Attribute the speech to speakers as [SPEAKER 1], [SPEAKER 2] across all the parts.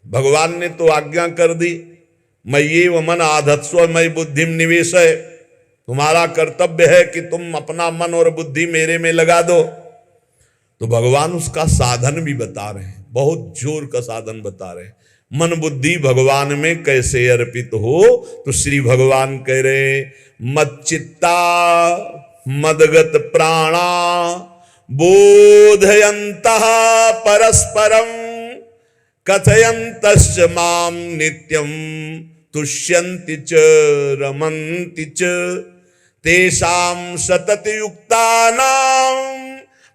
[SPEAKER 1] भगवान ने तो आज्ञा कर दी, मय्येव मन आधत्स्व मयि बुद्धिम निवेशय, तुम्हारा कर्तव्य है कि तुम अपना मन और बुद्धि मेरे में लगा दो। तो भगवान उसका साधन भी बता रहे हैं, बहुत जोर का साधन बता रहे हैं। मन बुद्धि भगवान में कैसे अर्पित हो, तो श्री भगवान कह रहे मच्चित्ता मदगत प्राणा बोधयन्तः परस्परम कथयन्तश्च माम नित्यम तुष्यन्ति च रमन्ति च तेषां सततयुक्तानां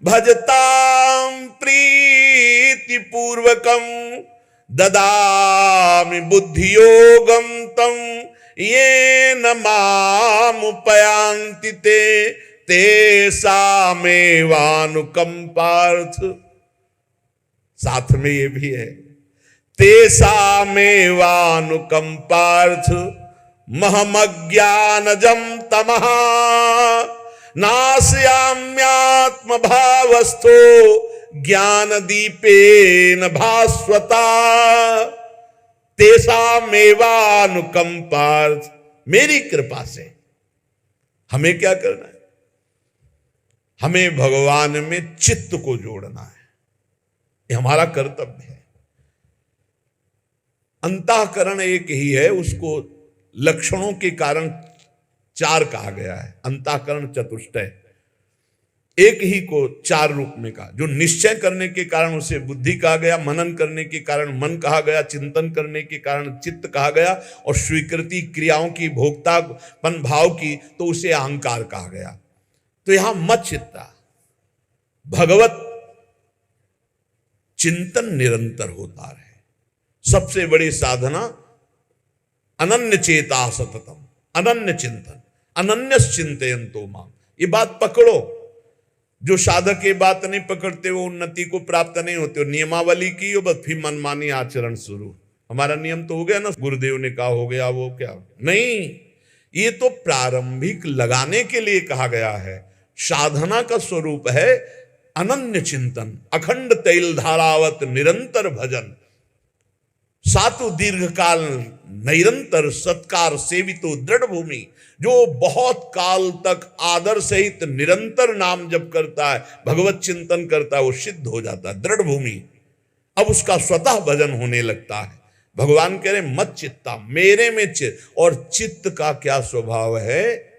[SPEAKER 1] भजतां प्रीतिपूर्वकं ददामि बुद्धियोगं तं येन मामुपयान्ति ते तेषामेवानुकंपार्थ। साथ में ये भी है, तेषामेवानुकंपार्थ महमज्ञानजं तमः नाशयाम्यात्म भावस्थो ज्ञान दीपेन भास्वता। तेषामेवानुकंपार्थ, मेरी कृपा से हमें क्या करना है, हमें भगवान में चित्त को जोड़ना है, ये हमारा कर्तव्य है। अंतःकरण एक ही है, उसको लक्षणों के कारण चार कहा गया है। अंतःकरण चतुष्टय, एक ही को चार रूप में कहा। जो निश्चय करने के कारण उसे बुद्धि कहा गया, मनन करने के कारण मन कहा गया, चिंतन करने के कारण चित्त कहा गया, और स्वीकृति क्रियाओं की भोक्तापन भाव की तो उसे अहंकार कहा गया। तो यहां मत चित्ता, भगवत चिंतन निरंतर होता रहे। सबसे बड़ी साधना अनन्य चेता सततम, अनन्य चिंतन, अनन्य चिंतयन्तो माम। ये बात पकड़ो। जो साधक ये बात नहीं पकड़ते वो उन्नति को प्राप्त नहीं होते। नियमावली की बस फिर मनमानी आचरण शुरू। हमारा नियम तो हो गया ना, गुरुदेव ने कहा हो गया, वो क्या हो गया? नहीं, ये तो प्रारंभिक लगाने के लिए कहा गया है। साधना का स्वरूप है अनन्य चिंतन, अखंड तैल धारावत निरंतर भजन, सातु दीर्घकाल निरंतर सत्कार सेवितो दृढ़ भूमि। जो बहुत काल तक आदर सहित निरंतर नाम जप करता है, भगवत चिंतन करता है, वो सिद्ध हो जाता है, दृढ़ भूमि। अब उसका स्वतः भजन होने लगता है। भगवान कह रहे मत चित्ता, मेरे में चित्त। और चित्त का क्या स्वभाव है,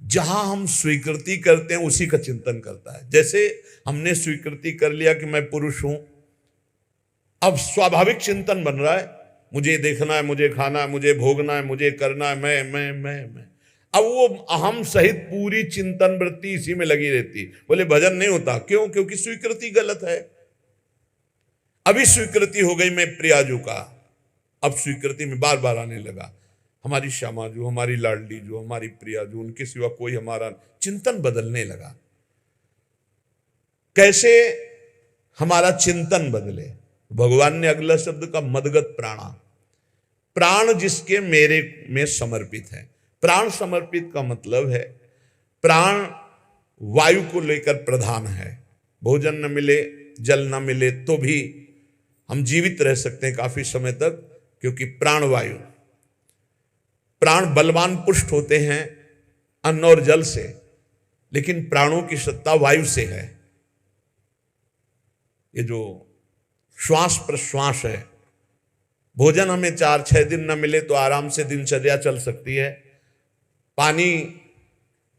[SPEAKER 1] जहां हम स्वीकृति करते हैं उसी का चिंतन करता है। जैसे हमने स्वीकृति कर लिया कि मैं पुरुष हूं, अब स्वाभाविक चिंतन बन रहा है, मुझे देखना है, मुझे खाना है, मुझे भोगना है, मुझे करना है, मैं। अब वो अहम सहित पूरी चिंतन वृत्ति इसी में लगी रहती। बोले भजन नहीं होता, क्यों? क्योंकि स्वीकृति गलत है। अभी स्वीकृति हो गई मैं प्रियाजू का, अब स्वीकृति में बार बार आने लगा हमारी श्यामाजू, हमारी लाडली जो, हमारी प्रियाजू, उनके सिवा कोई हमारा, चिंतन बदलने लगा। कैसे हमारा चिंतन बदले? भगवान ने अगला शब्द का मदगत प्राणा, प्राण जिसके मेरे में समर्पित है। प्राण समर्पित का मतलब है प्राण वायु को लेकर प्रधान है। भोजन न मिले, जल न मिले तो भी हम जीवित रह सकते हैं काफी समय तक, क्योंकि प्राण वायु, प्राण बलवान पुष्ट होते हैं अन्न और जल से, लेकिन प्राणों की सत्ता वायु से है। ये जो श्वास प्रश्वास है, भोजन हमें 4-6 दिन न मिले तो आराम से दिनचर्या चल सकती है, पानी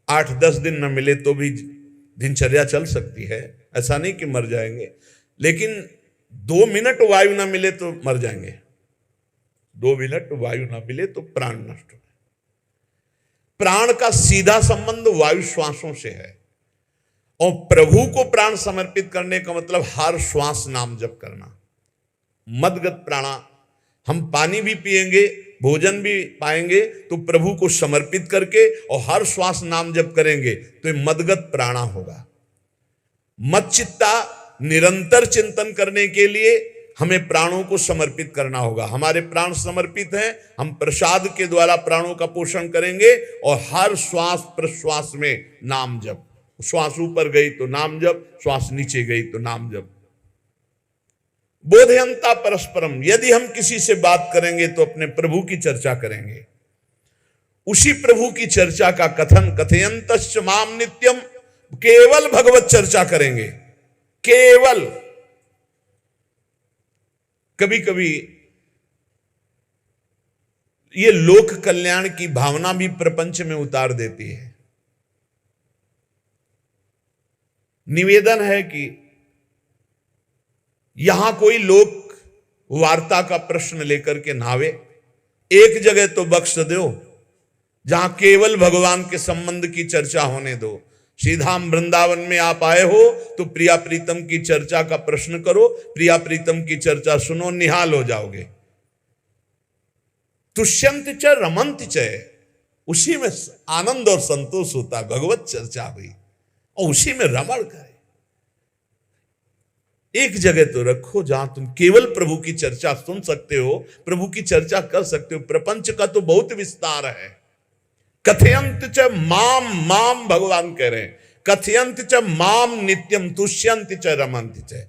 [SPEAKER 1] 8-10 दिन न मिले तो भी दिनचर्या चल सकती है, ऐसा नहीं कि मर जाएंगे। लेकिन 2 मिनट वायु न मिले तो मर जाएंगे, 2 मिनट वायु न मिले तो प्राण नष्ट हो। प्राण का सीधा संबंध वायु श्वासों से है, और प्रभु को प्राण समर्पित करने का मतलब हर श्वास नाम जप करना। मदगत प्राणा, हम पानी भी पिएंगे, भोजन भी पाएंगे तो प्रभु को समर्पित करके और हर श्वास नाम जप करेंगे तो ये मदगत प्राणा होगा। मत चित्ता, निरंतर चिंतन करने के लिए हमें प्राणों को समर्पित करना होगा। हमारे प्राण समर्पित हैं, हम प्रसाद के द्वारा प्राणों का पोषण करेंगे और हर श्वास प्रश्वास में नाम जप। श्वास ऊपर गई तो नाम जप, श्वास नीचे गई तो नाम जप। बोधयंता परस्परम, यदि हम किसी से बात करेंगे तो अपने प्रभु की चर्चा करेंगे, उसी प्रभु की चर्चा का कथन, कथयंतश्च माम नित्यम, केवल भगवत चर्चा करेंगे, केवल। कभी कभी ये लोक कल्याण की भावना भी प्रपंच में उतार देती है। निवेदन है कि यहां कोई लोक वार्ता का प्रश्न लेकर के नावे, एक जगह तो बख्श दो जहां केवल भगवान के संबंध की चर्चा होने दो। श्रीधाम वृंदावन में आप आए हो तो प्रिया प्रीतम की चर्चा का प्रश्न करो, प्रिया प्रीतम की चर्चा सुनो, निहाल हो जाओगे। तुष्यंत च रमंत च, उसी में आनंद और संतोष होता है। भगवत चर्चा हुई और उसी में रमण करे। एक जगह तो रखो जहां तुम केवल प्रभु की चर्चा सुन सकते हो, प्रभु की चर्चा कर सकते हो। प्रपंच का तो बहुत विस्तार है। कथयंत च माम, माम भगवान कह रहे हैं, कथयंत च माम नित्यम तुष्यंत च रमंत च।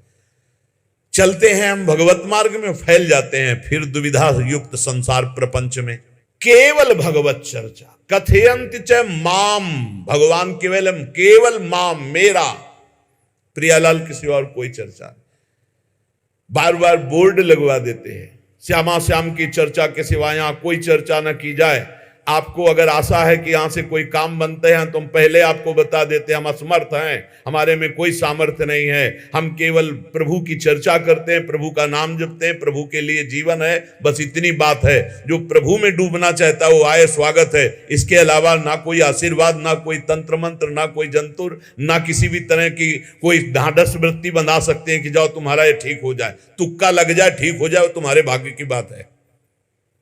[SPEAKER 1] चलते हैं हम भगवत मार्ग में, फैल जाते हैं फिर दुविधा युक्त संसार प्रपंच में। केवल भगवत चर्चा, कथयंत च माम, भगवान केवलम, केवल माम, मेरा, प्रियालाल के सिवा और कोई चर्चा नहीं। बार बार बोर्ड लगवा देते हैं, श्यामा श्याम की चर्चा के सिवा यहां कोई चर्चा न की जाए। आपको अगर आशा है कि यहां से कोई काम बनते हैं तो हम पहले आपको बता देते हैं हम असमर्थ हैं, हमारे में कोई सामर्थ्य नहीं है, हम केवल प्रभु की चर्चा करते हैं, प्रभु का नाम जपते हैं, प्रभु के लिए जीवन है, बस इतनी बात है। जो प्रभु में डूबना चाहता है वो आए, स्वागत है। इसके अलावा ना कोई आशीर्वाद, ना कोई तंत्र मंत्र, ना कोई जंतुर, ना किसी भी तरह की कोई ढांढस वृत्ति बना सकते हैं कि जाओ तुम्हारा ये ठीक हो जाए, तुक्का लग जाए, ठीक हो जाए, तुम्हारे भाग्य की बात है।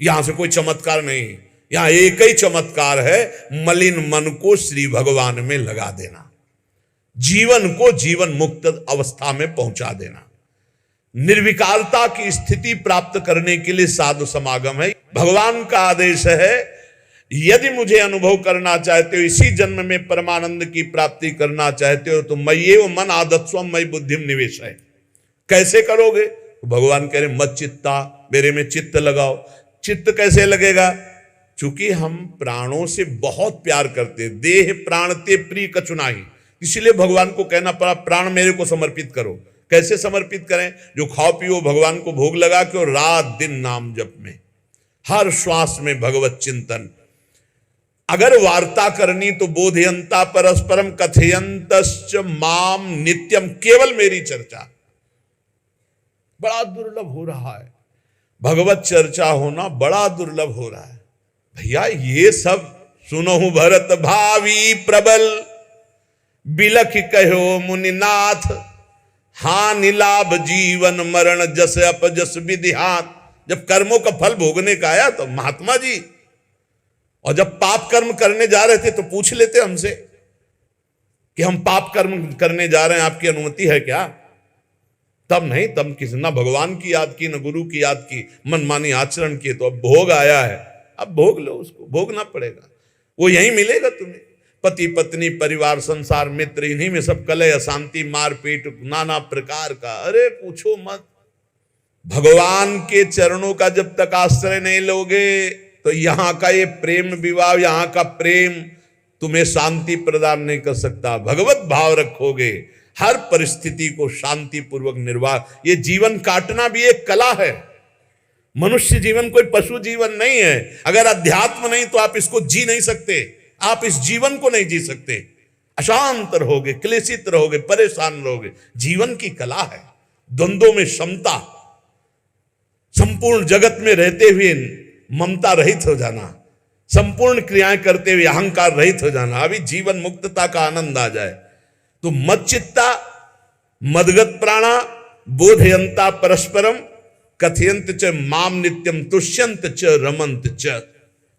[SPEAKER 1] यहां से कोई चमत्कार नहीं, यहां एक ही चमत्कार है, मलिन मन को श्री भगवान में लगा देना, जीवन को जीवन मुक्त अवस्था में पहुंचा देना। निर्विकारता की स्थिति प्राप्त करने के लिए साधु समागम है। भगवान का आदेश है, यदि मुझे अनुभव करना चाहते हो, इसी जन्म में परमानंद की प्राप्ति करना चाहते हो, तो मय्येव मन आदत्स्व मयि बुद्धिम निवेश है। कैसे करोगे? भगवान कह रहे मत चित्ता, मेरे में चित्त लगाओ। चित्त कैसे लगेगा? चूंकि हम प्राणों से बहुत प्यार करते, देह प्राण ते प्रिय कछु नाही, इसलिए भगवान को कहना पड़ा प्राण मेरे को समर्पित करो। कैसे समर्पित करें? जो खाओ पियो भगवान को भोग लगा के, और रात दिन नाम जप में, हर श्वास में भगवत चिंतन। अगर वार्ता करनी तो बोधयंता परस्परम कथयंतश्च माम नित्यम, केवल मेरी चर्चा। बड़ा दुर्लभ हो रहा है, भगवत चर्चा होना बड़ा दुर्लभ हो रहा है। भैया ये सब सुनो भरत भावी प्रबल, बिलख कहो मुनिनाथ, हानि लाभ जीवन मरण जस अपजस विधिहात। जब कर्मों का फल भोगने का आया तो महात्मा जी, और जब पाप कर्म करने जा रहे थे तो पूछ लेते हमसे कि हम पाप कर्म करने जा रहे हैं, आपकी अनुमति है क्या? तब नहीं, तब किसी ना भगवान की याद की, न गुरु की याद की, मनमानी आचरण किए। तो अब भोग आया है, अब भोग लो, उसको भोगना पड़ेगा, वो यहीं मिलेगा तुम्हें। पति पत्नी परिवार संसार मित्र, इन्हीं में सब कलह अशांति मारपीट नाना प्रकार का। अरे पूछो मत, भगवान के चरणों का जब तक आश्रय नहीं लोगे तो यहां का ये प्रेम विवाह, यहां का प्रेम तुम्हें शांति प्रदान नहीं कर सकता। भगवत भाव रखोगे, हर परिस्थिति को शांति पूर्वक निर्वाह। ये जीवन काटना भी एक कला है। मनुष्य जीवन कोई पशु जीवन नहीं है। अगर अध्यात्म नहीं तो आप इसको जी नहीं सकते, आप इस जीवन को नहीं जी सकते। अशांत रहोगे, क्लेशित रहोगे, परेशान रहोगे। जीवन की कला है द्वंद्वों में समता, संपूर्ण जगत में रहते हुए ममता रहित हो जाना, संपूर्ण क्रियाएं करते हुए अहंकार रहित हो जाना। अभी जीवन मुक्तता का आनंद आ जाए तो मत चित्ता मदगत प्राणा बोधयंता परस्परम कथयंत च माम नित्यम तुष्यंत च रमंत च।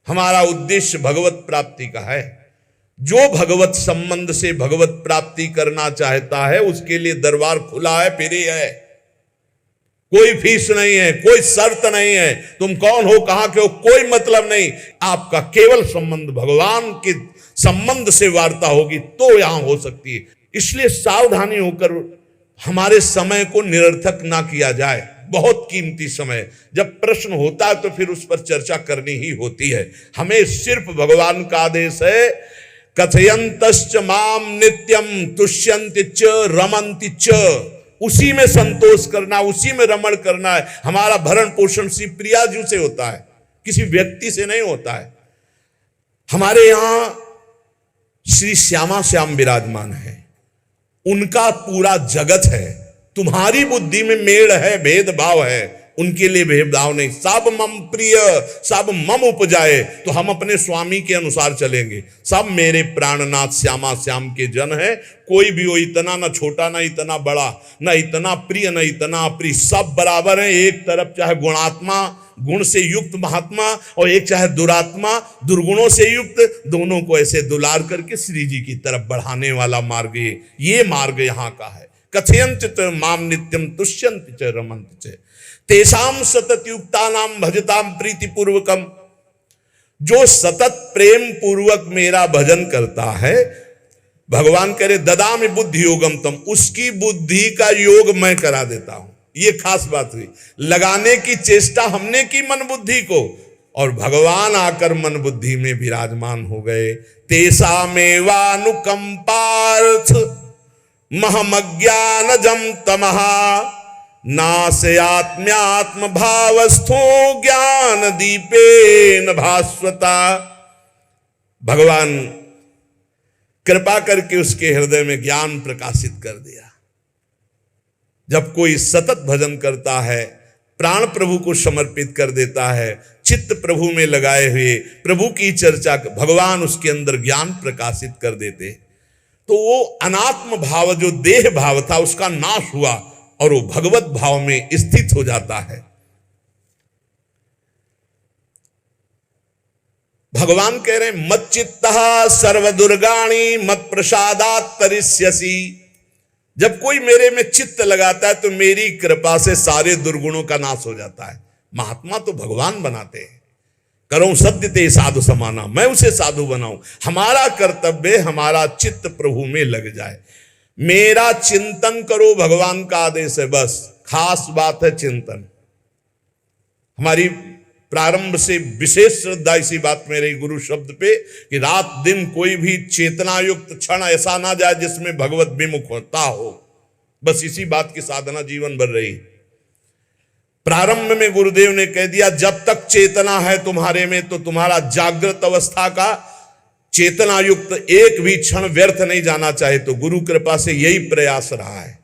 [SPEAKER 1] हमारा उद्देश्य भगवत प्राप्ति का है। जो भगवत संबंध से भगवत प्राप्ति करना चाहता है उसके लिए दरबार खुला है, फ्री है, कोई फीस नहीं है, कोई शर्त नहीं है। तुम कौन हो, कहां के हो, कोई मतलब नहीं। आपका केवल संबंध भगवान के संबंध से वार्ता होगी तो यहां हो सकती है। इसलिए सावधानी होकर हमारे समय को निरर्थक ना किया जाए। बहुत कीमती समय। जब प्रश्न होता है तो फिर उस पर चर्चा करनी ही होती है। हमें सिर्फ भगवान का आदेश है, कथयंतश्च माम नित्यम तुष्यन्ति च रमन्ति च, उसी में संतोष करना, उसी में रमण करना है। हमारा भरण पोषण श्री प्रिया जी से होता है, किसी व्यक्ति से नहीं होता है। हमारे यहां श्री श्यामा श्याम विराजमान है, उनका पूरा जगत है। तुम्हारी बुद्धि में मेड़ है, भेदभाव है, उनके लिए भेदभाव नहीं। सब मम प्रिय सब मम उपजाए, तो हम अपने स्वामी के अनुसार चलेंगे। सब मेरे प्राणनाथ श्यामा श्याम के जन है। कोई भी हो, इतना ना छोटा ना इतना बड़ा, ना इतना प्रिय ना इतना अप्रिय, सब बराबर है। एक तरफ चाहे गुणात्मा, गुण से युक्त महात्मा, और एक चाहे दुरात्मा, दुर्गुणों से युक्त, दोनों को ऐसे दुलार करके श्री जी की तरफ बढ़ाने वाला मार्ग ये मार्ग यहाँ का है। कथयंत माम नित्यम तुष्यन्ति च रमन्ति च तेषाम सतत युक्ता नाम भजताम प्रीति पूर्वकम। जो सतत प्रेम पूर्वक मेरा भजन करता है, भगवान करे ददामि बुद्धि योगम तम, उसकी बुद्धि का योग मैं करा देता हूं। ये खास बात हुई, लगाने की चेष्टा हमने की मन बुद्धि को, और भगवान आकर मन बुद्धि में विराजमान हो गए। तेषामेवानुकंपार्थ महमज्ञानजं तमः नाशयात्म्यात्म भावस्थो ज्ञान दीपेन भास्वता। भगवान कृपा करके उसके हृदय में ज्ञान प्रकाशित कर दिया। जब कोई सतत भजन करता है, प्राण प्रभु को समर्पित कर देता है, चित्त प्रभु में लगाए हुए प्रभु की चर्चा, भगवान उसके अंदर ज्ञान प्रकाशित कर देते, तो वो अनात्म भाव जो देह भाव था उसका नाश हुआ और वो भगवत भाव में स्थित हो जाता है। भगवान कह रहे हैं मत चित्तः सर्वदुर्गाणि मत प्रसादात् तरिष्यसि। जब कोई मेरे में चित्त लगाता है तो मेरी कृपा से सारे दुर्गुणों का नाश हो जाता है। महात्मा तो भगवान बनाते हैं। करो सत्य ते साधु समाना, मैं उसे साधु बनाऊं। हमारा कर्तव्य, हमारा चित्त प्रभु में लग जाए। मेरा चिंतन करो, भगवान का आदेश है। बस खास बात है चिंतन। हमारी प्रारंभ से विशेष श्रद्धा इसी बात में रही गुरु शब्द पे, कि रात दिन कोई भी चेतना युक्त क्षण ऐसा ना जाए जिसमें भगवत विमुख होता हो। बस इसी बात की साधना जीवन भर रही। प्रारंभ में गुरुदेव ने कह दिया, जब तक चेतना है तुम्हारे में तो तुम्हारा जागृत अवस्था का चेतना युक्त एक भी क्षण व्यर्थ नहीं जाना चाहे। तो गुरु कृपा से यही प्रयास रहा है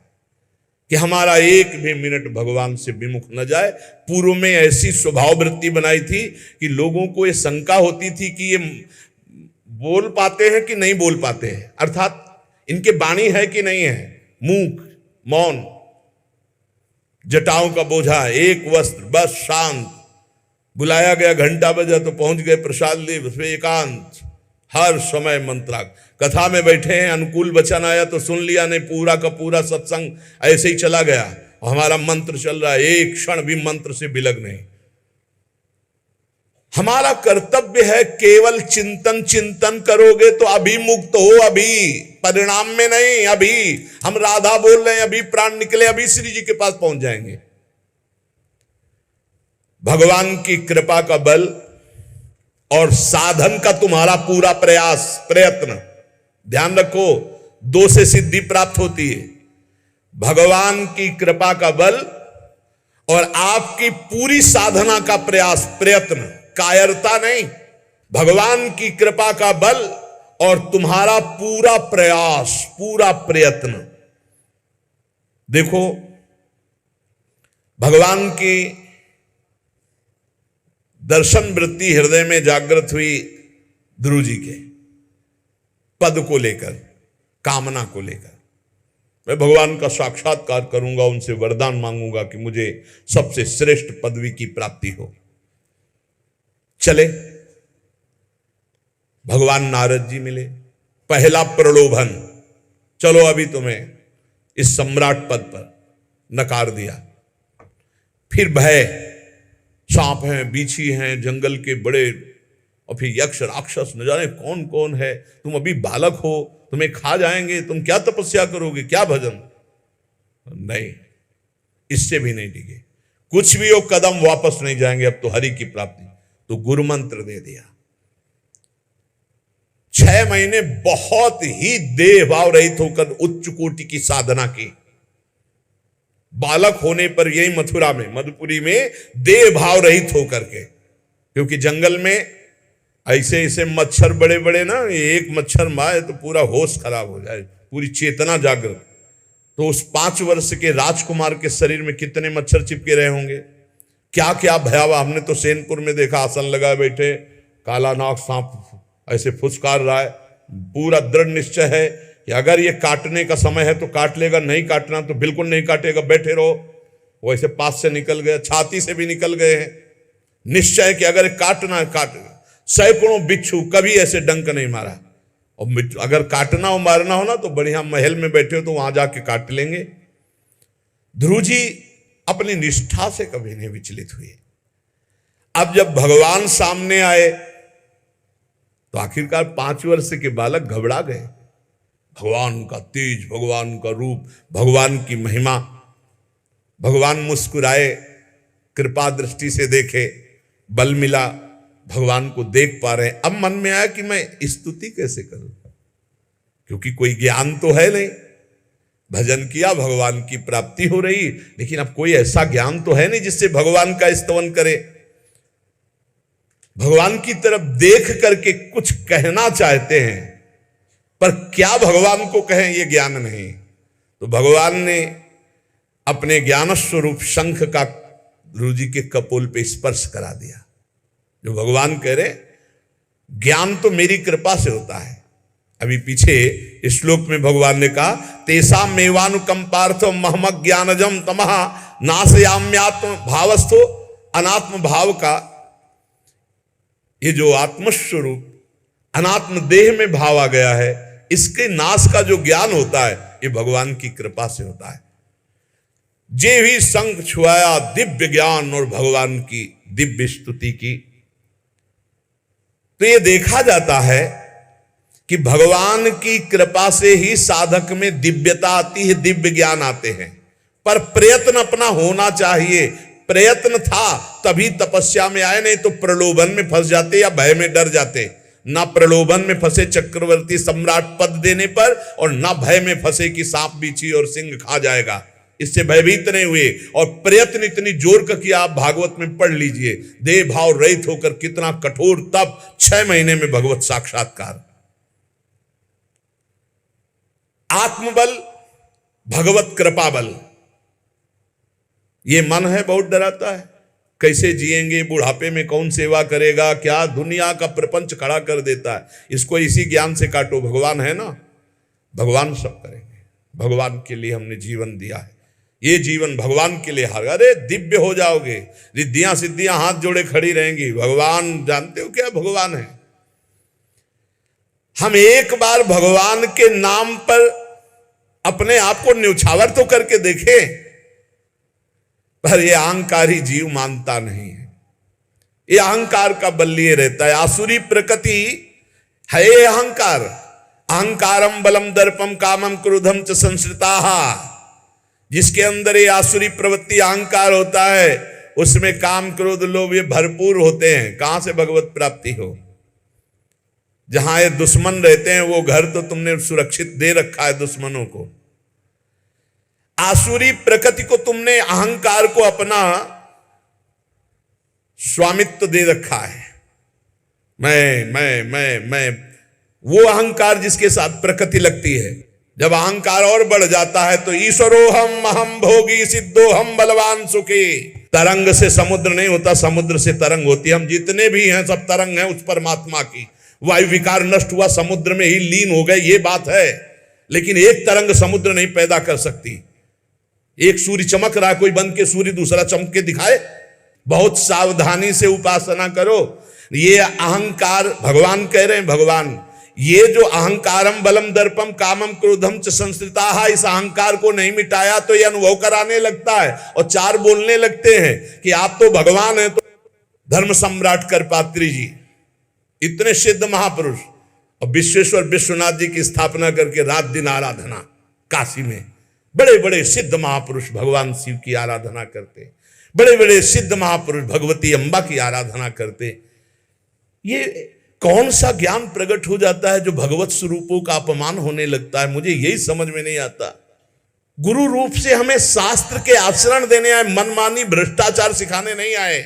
[SPEAKER 1] कि हमारा एक भी मिनट भगवान से विमुख न जाए। पूर्व में ऐसी स्वभाव वृत्ति बनाई थी कि लोगों को ये शंका होती थी कि ये बोल पाते हैं कि नहीं बोल पाते हैं, अर्थात इनके वाणी है कि नहीं है। मूक, मौन, जटाओं का बोझा, एक वस्त्र, बस शांत। बुलाया गया, घंटा बजा तो पहुंच गए, प्रसाद लिए, उसमें एकांत, हर समय मंत्राग। कथा में बैठे हैं, अनुकूल वचन आया तो सुन लिया, नहीं पूरा का पूरा सत्संग ऐसे ही चला गया। और हमारा मंत्र चल रहा है, एक क्षण भी मंत्र से बिलग नहीं। हमारा कर्तव्य है केवल चिंतन। चिंतन करोगे तो अभी मुक्त हो, अभी परिणाम में नहीं। अभी हम राधा बोल रहे हैं, अभी प्राण निकले, अभी श्री जी के पास पहुंच जाएंगे। भगवान की कृपा का बल और साधन का तुम्हारा पूरा प्रयास, प्रयत्न, ध्यान रखो, दो से सिद्धि प्राप्त होती है। भगवान की कृपा का बल और आपकी पूरी साधना का प्रयास, प्रयत्न, कायरता नहीं। भगवान की कृपा का बल और तुम्हारा पूरा प्रयास, पूरा प्रयत्न। देखो, भगवान की दर्शन वृत्ति हृदय में जागृत हुई ध्रुव जी के पद को लेकर, कामना को लेकर। मैं भगवान का साक्षात्कार करूंगा, उनसे वरदान मांगूंगा कि मुझे सबसे श्रेष्ठ पदवी की प्राप्ति हो। चले, भगवान नारद जी मिले। पहला प्रलोभन, चलो अभी तुम्हें इस सम्राट पद पर नकार दिया। फिर भय, सांप हैं, बीछी हैं, जंगल के बड़े, और फिर यक्ष राक्षस, न जाने कौन कौन है। तुम अभी बालक हो, तुम्हें खा जाएंगे, तुम क्या तपस्या करोगे, क्या भजन। नहीं, इससे भी नहीं डिगे। कुछ भी हो कदम वापस नहीं जाएंगे, अब तो हरि की प्राप्ति। तो गुरु मंत्र दे दिया। 6 महीने बहुत ही देह भाव रहित होकर उच्च कोटि की साधना की। बालक होने पर यही मथुरा में, मधुपुरी में देह भाव रहित होकर के, क्योंकि जंगल में ऐसे ऐसे मच्छर बड़े बड़े ना, एक मच्छर मारे तो पूरा होश खराब हो जाए, पूरी चेतना जागृत। तो उस 5 वर्ष के राजकुमार के शरीर में कितने मच्छर चिपके रहे होंगे, क्या क्या भयावह। हमने तो सैनपुर में देखा, आसन लगाए बैठे, काला नाग सांप ऐसे फुसकार रहा है। पूरा दृढ़ निश्चय है कि अगर ये काटने का समय है तो काट लेगा, नहीं काटना तो बिल्कुल नहीं काटेगा, बैठे रहो। वैसे पास से निकल गए, छाती से भी निकल गए हैं। निश्चय कि अगर काटना काट। सैकड़ों बिच्छू, कभी ऐसे डंक नहीं मारा। और अगर काटना हो मारना हो ना तो बढ़िया महल में बैठे हो तो वहां जाके काट लेंगे। ध्रुव जी अपनी निष्ठा से कभी नहीं विचलित हुए। अब जब भगवान सामने आए तो आखिरकार 5 वर्ष के बालक घबरा गए। भगवान का तेज, भगवान का रूप, भगवान की महिमा। भगवान मुस्कुराए, कृपा दृष्टि से देखे, बल मिला, भगवान को देख पा रहे हैं। अब मन में आया कि मैं स्तुति कैसे करूं, क्योंकि कोई ज्ञान तो है नहीं। भजन किया, भगवान की प्राप्ति हो रही, लेकिन अब कोई ऐसा ज्ञान तो है नहीं जिससे भगवान का स्तवन करे। भगवान की तरफ देख करके कुछ कहना चाहते हैं, पर क्या भगवान को कहें ये ज्ञान नहीं। तो भगवान ने अपने ज्ञान स्वरूप शंख का ध्रुव जी के कपोल पे स्पर्श करा दिया। जो भगवान कह रहे, ज्ञान तो मेरी कृपा से होता है। अभी पीछे इस श्लोक में भगवान ने कहा, तेसा मेवानुकंपार्थो महमक ज्ञानजम तमः नाशयाम्यात्म भावस्थो। अनात्म भाव का ये जो आत्मस्वरूप अनात्म देह में भाव आ गया है, इसके नाश का जो ज्ञान होता है ये भगवान की कृपा से होता है। जे भी संग छुआया दिव्य ज्ञान और भगवान की दिव्य स्तुति की। तो ये देखा जाता है कि भगवान की कृपा से ही साधक में दिव्यता आती है, दिव्य ज्ञान आते हैं। पर प्रयत्न अपना होना चाहिए। प्रयत्न था तभी तपस्या में आए, नहीं तो प्रलोभन में फंस जाते या भय में डर जाते। ना प्रलोभन में फंसे चक्रवर्ती सम्राट पद देने पर, और ना भय में फंसे कि सांप बिच्छी और सिंह खा जाएगा, इससे भयभीत नहीं हुए। और प्रयत्न इतनी जोर का किया, आप भागवत में पढ़ लीजिए, देह भाव रहित होकर कितना कठोर तप, 6 महीने में भगवत साक्षात्कार। आत्मबल, भगवत कृपा बल। ये मन है बहुत डराता है, कैसे जिएंगे, बुढ़ापे में कौन सेवा करेगा, क्या दुनिया का प्रपंच खड़ा कर देता है। इसको इसी ज्ञान से काटो, भगवान है ना, भगवान सब करेंगे। भगवान के लिए हमने जीवन दिया है, ये जीवन भगवान के लिए हार। अरे दिव्य हो जाओगे, रिद्धियां सिद्धियां हाथ जोड़े खड़ी रहेंगी। भगवान जानते हो क्या भगवान है। हम एक बार भगवान के नाम पर अपने आप को न्यौछावर तो करके देखें, पर यह अहंकारी जीव मानता नहीं है। यह अहंकार का बल लिए रहता है। आसुरी प्रकृति है अहंकार। अहंकारम बलम दर्पम कामम क्रोधम च संश्रिताः। जिसके अंदर ये आसुरी प्रवृत्ति अहंकार होता है, उसमें काम क्रोध लोभ ये भरपूर होते हैं। कहां से भगवत प्राप्ति हो। जहां ये दुश्मन रहते हैं वो घर तो तुमने सुरक्षित दे रखा है दुश्मनों को। आसुरी प्रकृति को तुमने, अहंकार को अपना स्वामित्व दे रखा है। मैं वो अहंकार जिसके साथ प्रकृति लगती है। जब अहंकार और बढ़ जाता है तो ईश्वरोहम अहम भोगी सिद्धोहम बलवान सुखी। तरंग से समुद्र नहीं होता, समुद्र से तरंग होती है। हम जितने भी हैं सब तरंग हैं उस परमात्मा की। वायु विकार नष्ट हुआ, समुद्र में ही लीन हो गए, ये बात है। लेकिन एक तरंग समुद्र नहीं पैदा कर सकती। एक सूर्य चमक रहा है, कोई बन के सूर्य दूसरा चमक के दिखाए। बहुत सावधानी से उपासना करो। ये अहंकार, भगवान कह रहे हैं, भगवान ये जो अहंकारम बलम दर्पम कामम क्रोधम च संश्रिताः, इस अहंकार को नहीं मिटाया तो ये अनुभव कराने लगता है और 4 बोलने लगते हैं कि आप तो भगवान हैं। तो धर्म सम्राट करपात्री जी इतने सिद्ध महापुरुष, और विश्वेश्वर विश्वनाथ जी की स्थापना करके रात दिन आराधना, काशी में बड़े बड़े सिद्ध महापुरुष भगवान शिव की आराधना करते। बड़े बड़े सिद्ध महापुरुष भगवती अम्बा की आराधना करते। ये कौन सा ज्ञान प्रकट हो जाता है जो भगवत स्वरूपों का अपमान होने लगता है? मुझे यही समझ में नहीं आता। गुरु रूप से हमें शास्त्र के आचरण देने आए, मनमानी भ्रष्टाचार सिखाने नहीं आए।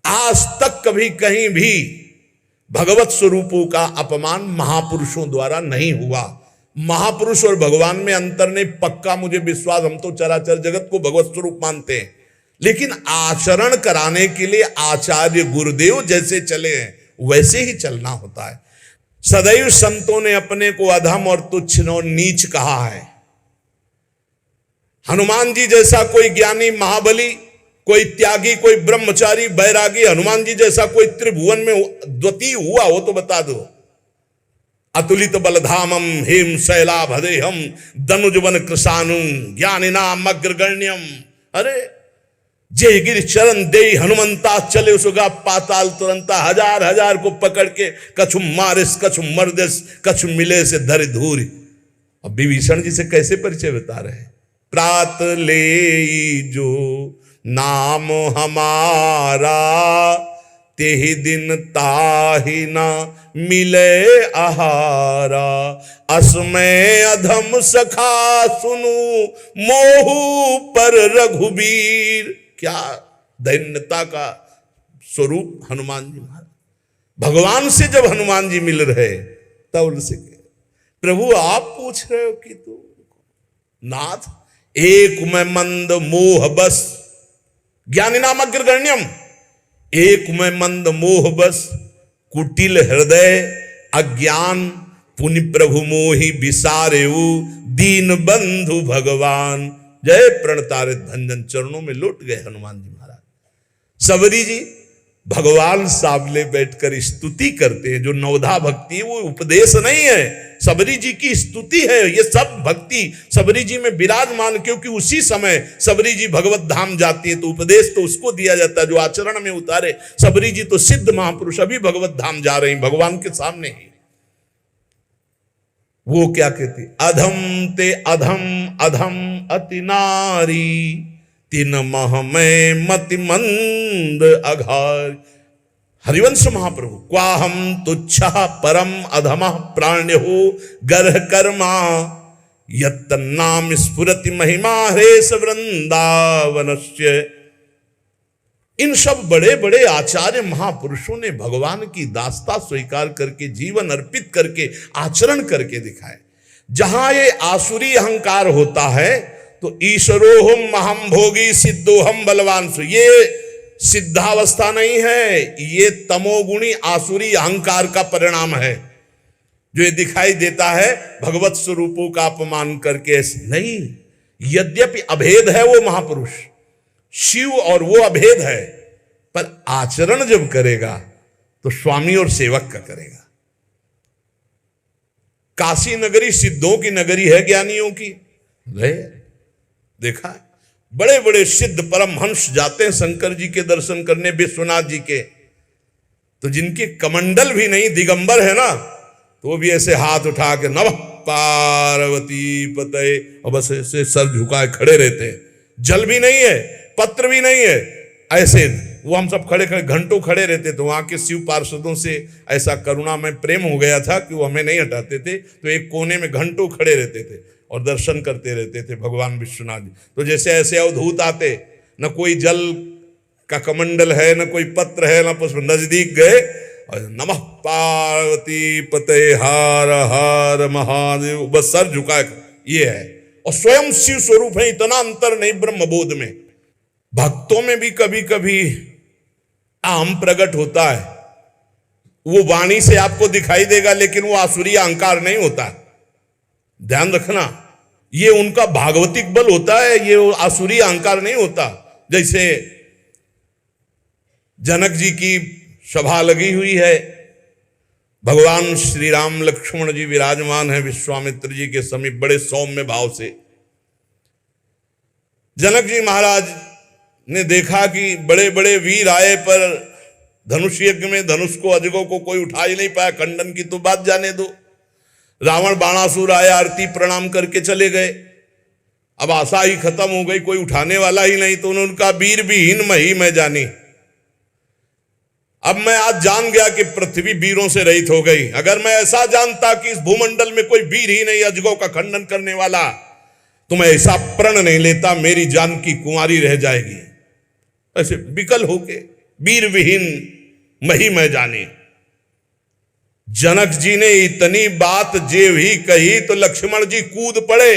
[SPEAKER 1] आज तक कभी कहीं भी भगवत स्वरूपों का अपमान महापुरुषों द्वारा नहीं हुआ। महापुरुष और भगवान में अंतर नहीं, पक्का मुझे विश्वास, हम तो चराचर जगत को भगवत स्वरूप मानते हैं, लेकिन आचरण कराने के लिए आचार्य गुरुदेव जैसे चले हैं वैसे ही चलना होता है। सदैव संतों ने अपने को अधम और तुच्छ और नीच कहा है। हनुमान जी जैसा कोई ज्ञानी महाबली, कोई त्यागी, कोई ब्रह्मचारी बैरागी, हनुमान जी जैसा कोई त्रिभुवन में द्वितीय हुआ हो तो बता दो। अतुलित बलधामम हेम शैलाभदेहम दनुजवन कृशानुम ज्ञानिनाम अग्रगण्यम। अरे जय गिर चरण दे हनुमंता चले उसगा पाताल तुरंता, हजार हजार को पकड़ के कछु मारिस कछु मर्दिस कछु मिले से धर धूरी। अब विभीषण जी से कैसे परिचय बता रहे हैं? प्रात ले जो नाम हमारा तेहि दिन ताहि ना मिले आहारा। असमय अधम सखा सुनु मोहु पर रघुबीर। क्या दैन्यता का स्वरूप हनुमान जी महाराज। भगवान से जब हनुमान जी मिल रहे तब उनसे प्रभु आप पूछ रहे हो कि तू नाथ एक में मंद मोह बस ज्ञानी नाम अग्रगण्यम। एक में मंद मोह बस कुटिल हृदय अज्ञान पुनि प्रभु मोहि विसारेऊ दीन बंधु भगवान। जय प्रणतारित भंजन चरणों में लौट गए हनुमान जी महाराज। सबरी जी भगवान सामने बैठकर स्तुति करते हैं। जो नवधा भक्ति है वो उपदेश नहीं है, सबरी जी की स्तुति है। ये सब भक्ति सबरी जी में विराजमान, क्योंकि उसी समय सबरी जी भगवत धाम जाती है तो उपदेश तो उसको दिया जाता है जो आचरण में उतारे। सबरी जी तो सिद्ध महापुरुष अभी भगवत धाम जा रही भगवान के सामने ही। वो क्या कहती? अधम ते अधम अधम अति नारी तीन मह में मति मंद अघार। हरिवंश महाप्रभु क्वाहम तुच्छ परम अधम प्राण्यो गर्ह कर्मा यत्तन्नाम स्फुरति महिमा हरेश वृंदावनस्य। इन सब बड़े बड़े आचार्य महापुरुषों ने भगवान की दास्ता स्वीकार करके जीवन अर्पित करके आचरण करके दिखाए। जहां ये आसुरी अहंकार होता है तो ईश्वरोहम महम भोगी सिद्धोहम बलवान। ये सिद्धावस्था नहीं है, ये तमोगुणी आसुरी अहंकार का परिणाम है जो ये दिखाई देता है भगवत स्वरूपों का अपमान करके। नहीं, यद्यपि अभेद है वो महापुरुष शिव और वो अभेद है, पर आचरण जब करेगा तो स्वामी और सेवक का करेगा। काशी नगरी सिद्धों की नगरी है, ज्ञानियों की है। देखा है बड़े बड़े सिद्ध परमहंस जाते हैं शंकर जी के दर्शन करने, विश्वनाथ जी के, तो जिनके कमंडल भी नहीं दिगंबर है ना, तो वो भी ऐसे हाथ उठा के नमः पार्वती पते और बस ऐसे सर झुकाए खड़े रहते हैं। जल भी नहीं है, पत्र भी नहीं है, ऐसे वो हम सब खड़े खड़े घंटों खड़े रहते। तो वहां के शिव पार्षदों से ऐसा करुणा में प्रेम हो गया था कि वो हमें नहीं हटाते थे, तो एक कोने में घंटों खड़े रहते थे और दर्शन करते रहते थे भगवान विश्वनाथ जी। तो जैसे ऐसे अवधूत आते, न कोई जल का कमंडल है, न कोई पत्र है, न पुष्प, नजदीक गए और नमः पार्वती पते हार हार महादेव, बस सर झुकाए, ये है। और स्वयं शिव स्वरूप है, इतना अंतर नहीं ब्रह्मबोध में। भक्तों में भी कभी कभी अहम प्रकट होता है, वो वाणी से आपको दिखाई देगा, लेकिन वो आसुरी अहंकार नहीं होता। ध्यान रखना, ये उनका भागवतिक बल होता है, ये आसुरी अहंकार नहीं होता। जैसे जनक जी की सभा लगी हुई है, भगवान श्री राम लक्ष्मण जी विराजमान है विश्वामित्र जी के समीप बड़े सौम्य भाव से। जनक जी महाराज ने देखा कि बड़े बड़े वीर आए पर धनुष यज्ञ में धनुष को अजगों को कोई उठा ही नहीं पाया, खंडन की तो बात जाने दो। रावण बाणासुर आया, आरती प्रणाम करके चले गए। अब आशा ही खत्म हो गई, कोई उठाने वाला ही नहीं। तो उन्होंने कहा वीर विहीन मही मैं जानी। अब मैं आज जान गया कि पृथ्वी वीरों से रहित हो गई। अगर मैं ऐसा जानता कि इस भूमंडल में कोई वीर ही नहीं अजगों का खंडन करने वाला, तो मैं ऐसा प्रण नहीं लेता मेरी जानकी कुंवारी रह जाएगी। ऐसे विकल होके वीर विहीन मही मैं जानी। जनक जी ने इतनी बात जे भी कही तो लक्ष्मण जी कूद पड़े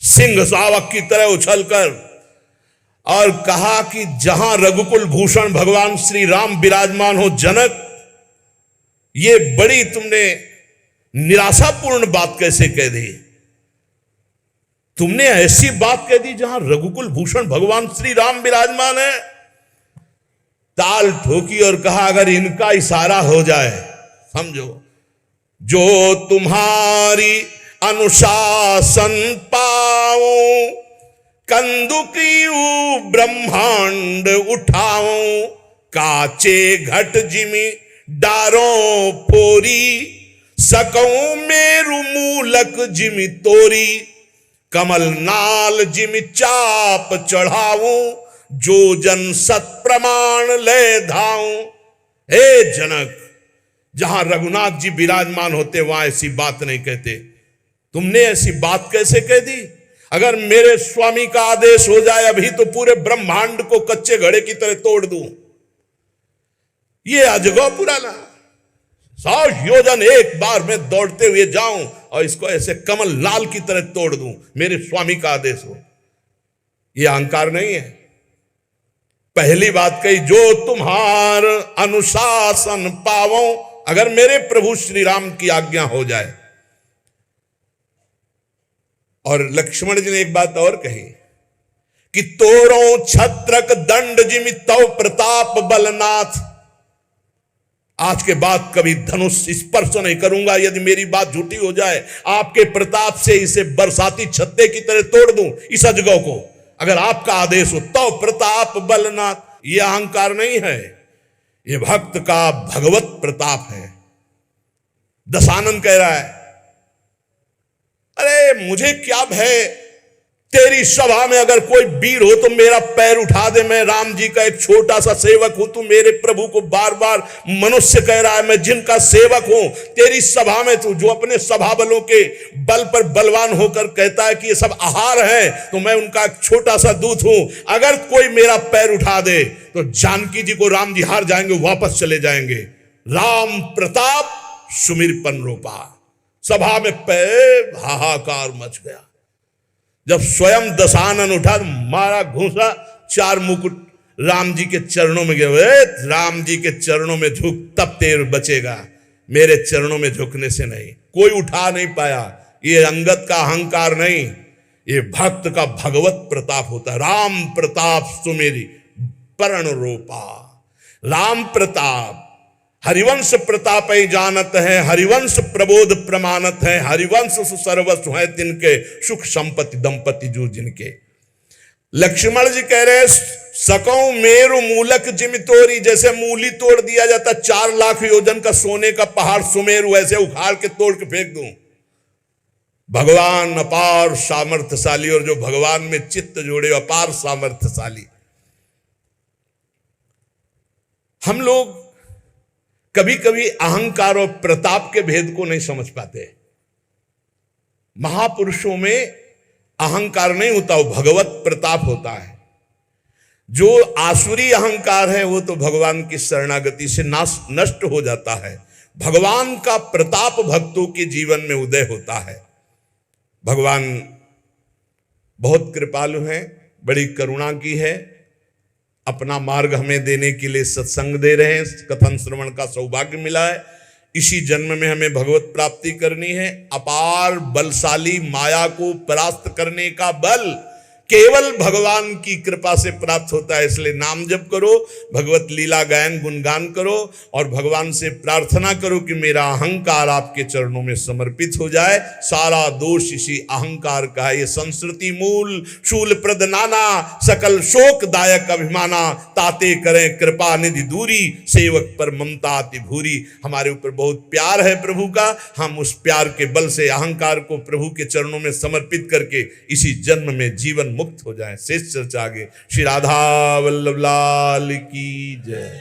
[SPEAKER 1] सिंह शावक की तरह उछलकर, और कहा कि जहां रघुकुल भूषण भगवान श्री राम विराजमान हो जनक, ये बड़ी तुमने निराशापूर्ण बात कैसे कह दी? तुमने ऐसी बात कह दी जहां रघुकुल भूषण भगवान श्री राम विराजमान है। ताल ठोकी और कहा अगर इनका इशारा हो जाए, समझो, जो तुम्हारी अनुशासन पाओ, कंदुकियू ब्रह्मांड उठाओ, काचे घट जिमी डारो फोरी, सकऊं मेरु मूलक जिमी तोरी, कमल नाल जिमी चाप चढ़ाऊं, जो जन सत प्रमाण ले धाऊं। हे जनक, जहां रघुनाथ जी विराजमान होते वहां ऐसी बात नहीं कहते। तुमने ऐसी बात कैसे कह दी? अगर मेरे स्वामी का आदेश हो जाए अभी तो पूरे ब्रह्मांड को कच्चे घड़े की तरह तोड़ दूं। ये अजगौ पुराना 100 योजन एक बार में दौड़ते हुए जाऊं और इसको ऐसे कमल लाल की तरह तोड़ दूं, मेरे स्वामी का आदेश हो। यह अहंकार नहीं है। पहली बात कही, जो तुम्हार अनुशासन पावो, अगर मेरे प्रभु श्री राम की आज्ञा हो जाए। और लक्ष्मण जी ने एक बात और कही कि तोरो छत्रक दंड जिमि तव प्रताप बलनाथ। आज के बाद कभी धनुष स्पर्श नहीं करूंगा यदि मेरी बात झूठी हो जाए। आपके प्रताप से इसे बरसाती छत्ते की तरह तोड़ दूं इस अजगौ को, अगर आपका आदेश हो। तव प्रताप बलनाथ, यह अहंकार नहीं है, यह भक्त का भगवत प्रताप है। दशानंद कह रहा है अरे मुझे क्या भय, तेरी सभा में अगर कोई वीर हो तो मेरा पैर उठा दे। मैं राम जी का एक छोटा सा सेवक हूं। तू मेरे प्रभु को बार बार मनुष्य कह रहा है, मैं जिनका सेवक हूं। तेरी सभा में तू जो अपने सभा बलों के बल पर बलवान होकर कहता है कि ये सब आहार है, तो मैं उनका एक छोटा सा दूत हूं। अगर कोई मेरा पैर उठा दे तो जानकी जी को राम जी हार जाएंगे, वापस चले जाएंगे। राम प्रताप सुमिरपन रूपा। सभा में पैर हाहाकार मच गया। जब स्वयं दशानन उठा तो मारा घूसा, 4 मुकुट राम जी के चरणों में गए। राम जी के चरणों में झुक, तब तेर बचेगा, मेरे चरणों में झुकने से नहीं। कोई उठा नहीं पाया। ये अंगद का अहंकार नहीं, ये भक्त का भगवत प्रताप होता है। राम प्रताप सुमेरी परण रूपा। राम प्रताप हरिवंश प्रताप ही जानत है, हरिवंश प्रबोध प्रमाणत है, हरिवंश सर्वस्व है तिनके, सुख संपत्ति दंपति जो जिनके। लक्ष्मण जी कह रहे सकौ मेरु मूलक जिम तोरी, जैसे मूली तोड़ दिया जाता 4 लाख योजन का सोने का पहाड़ सुमेरु, ऐसे उखाड़ के तोड़ के फेंक दूं। भगवान अपार सामर्थ्यशाली, और जो भगवान में चित्त जोड़े अपार सामर्थ्यशाली। हम लोग कभी कभी अहंकार और प्रताप के भेद को नहीं समझ पाते। महापुरुषों में अहंकार नहीं होता, वो भगवत प्रताप होता है। जो आसुरी अहंकार है वो तो भगवान की शरणागति से नष्ट हो जाता है। भगवान का प्रताप भक्तों के जीवन में उदय होता है। भगवान बहुत कृपालु हैं, बड़ी करुणा की है। अपना मार्ग हमें देने के लिए सत्संग दे रहे हैं, कथन श्रवण का सौभाग्य मिला है। इसी जन्म में हमें भगवत प्राप्ति करनी है। अपार बलशाली माया को परास्त करने का बल केवल भगवान की कृपा से प्राप्त होता है। इसलिए नाम जप करो, भगवत लीला गायन गुणगान करो और भगवान से प्रार्थना करो कि मेरा अहंकार आपके चरणों में समर्पित हो जाए। सारा दोष इसी अहंकार का है। ये संस्कृति मूल शूल प्रद नाना, सकल शोकदायक अभिमाना, ताते करें कृपा निधि दूरी, सेवक पर ममता अति भूरी। हमारे ऊपर बहुत प्यार है प्रभु का, हम उस प्यार के बल से अहंकार को प्रभु के चरणों में समर्पित करके इसी जन्म में जीवन मुक्त हो जाए। शेष चर्चा आगे। श्री राधा वल्लभ लाल की जय।